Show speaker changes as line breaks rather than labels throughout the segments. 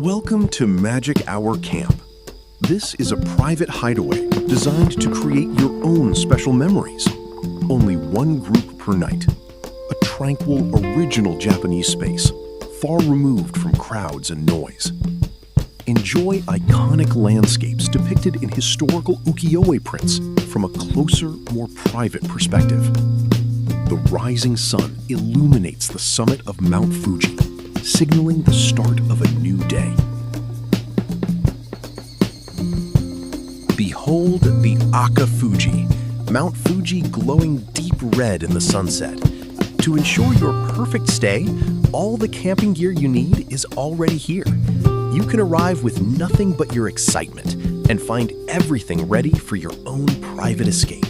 Welcome to Magic Hour Camp. This is a private hideaway designed to create your own special memories. Only one group per night. A tranquil, original Japanese space, far removed from crowds and noise. Enjoy iconic landscapes depicted in historical ukiyo-e prints from a closer, more private perspective. The rising sun illuminates the summit of Mount Fuji, signaling the start of a new day. Behold the Aka Fuji, Mount Fuji glowing deep red in the sunset. To ensure your perfect stay, all the camping gear you need is already here. You can arrive with nothing but your excitement and find everything ready for your own private escape.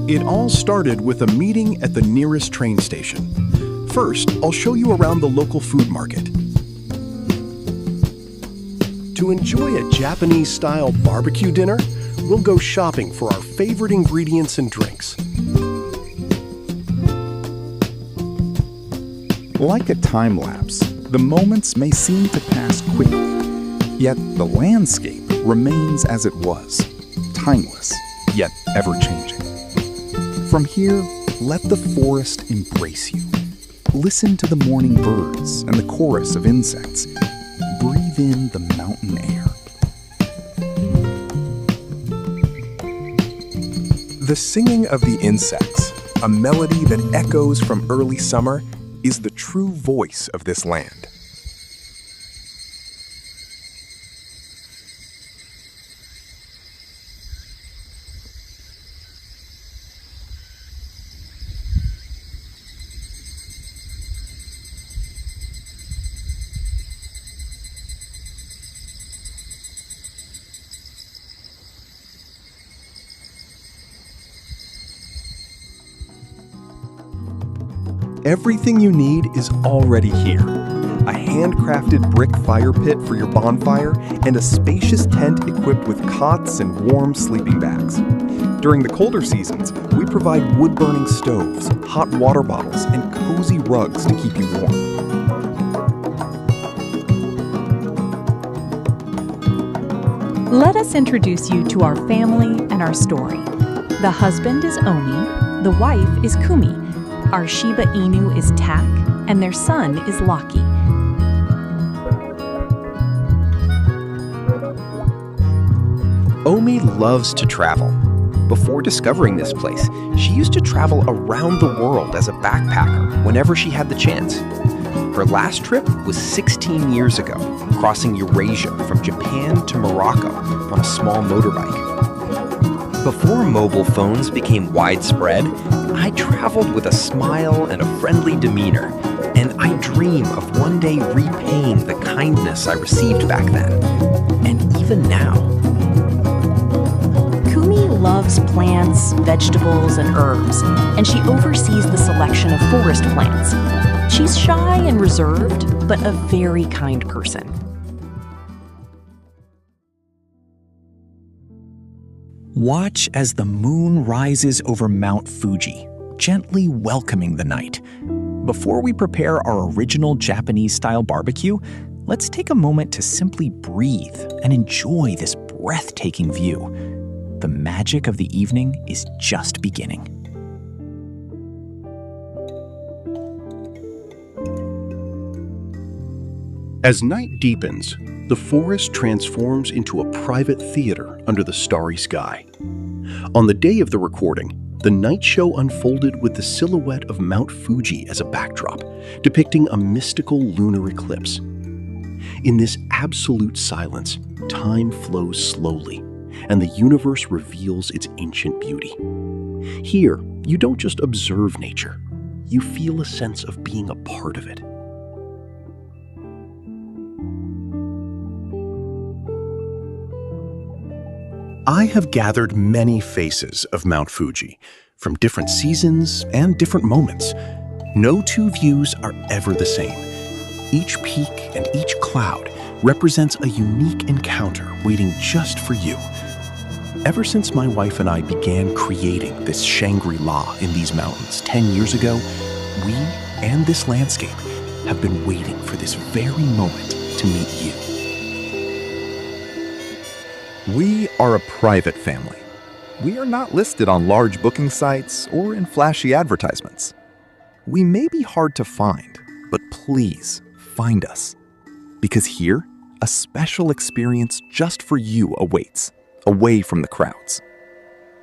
It all started with a meeting at the nearest train station. First, I'll show you around the local food market. To enjoy a Japanese-style barbecue dinner, we'll go shopping for our favorite ingredients and drinks.
Like a time lapse, the moments may seem to pass quickly, yet the landscape remains as it was, timeless, yet ever-changing. From here, let the forest embrace you. Listen to the morning birds and the chorus of insects. Breathe in the mountain air.
The singing of the insects, a melody that echoes from early summer, is the true voice of this land. Everything you need is already here. A handcrafted brick fire pit for your bonfire and a spacious tent equipped with cots and warm sleeping bags. During the colder seasons, we provide wood-burning stoves, hot water bottles, and cozy rugs to keep you warm.
Let us introduce you to our family and our story. The husband is Omi, the wife is Kumi. Our Shiba Inu is Tak, and their son is Laki.
Omi loves to travel. Before discovering this place, she used to travel around the world as a backpacker whenever she had the chance. Her last trip was 16 years ago, crossing Eurasia from Japan to Morocco on a small motorbike. Before mobile phones became widespread, I traveled with a smile and a friendly demeanor, and I dream of one day repaying the kindness I received back then, and even now.
Kumi loves plants, vegetables, and herbs, and she oversees the selection of forest plants. She's shy and reserved, but a very kind person.
Watch as the moon rises over Mount Fuji, gently welcoming the night. Before we prepare our original Japanese-style barbecue, let's take a moment to simply breathe and enjoy this breathtaking view. The magic of the evening is just beginning.
As night deepens, the forest transforms into a private theater under the starry sky. On the day of the recording, the night show unfolded with the silhouette of Mount Fuji as a backdrop, depicting a mystical lunar eclipse. In this absolute silence, time flows slowly, and the universe reveals its ancient beauty. Here, you don't just observe nature, you feel a sense of being a part of it. I have gathered many faces of Mount Fuji, from different seasons and different moments. No two views are ever the same. Each peak and each cloud represents a unique encounter waiting just for you. Ever since my wife and I began creating this Shangri-La in these mountains 10 years ago, we and this landscape have been waiting for this very moment to meet you.
We are a private family. We are not listed on large booking sites or in flashy advertisements. We may be hard to find, but please find us. Because here, a special experience just for you awaits, away from the crowds.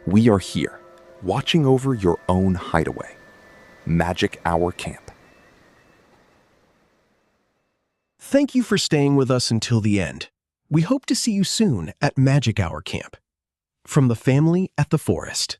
We are here, watching over your own hideaway. Magic Hour Camp.
Thank you for staying with us until the end. We hope to see you soon at Magic Hour Camp. From the family at the forest.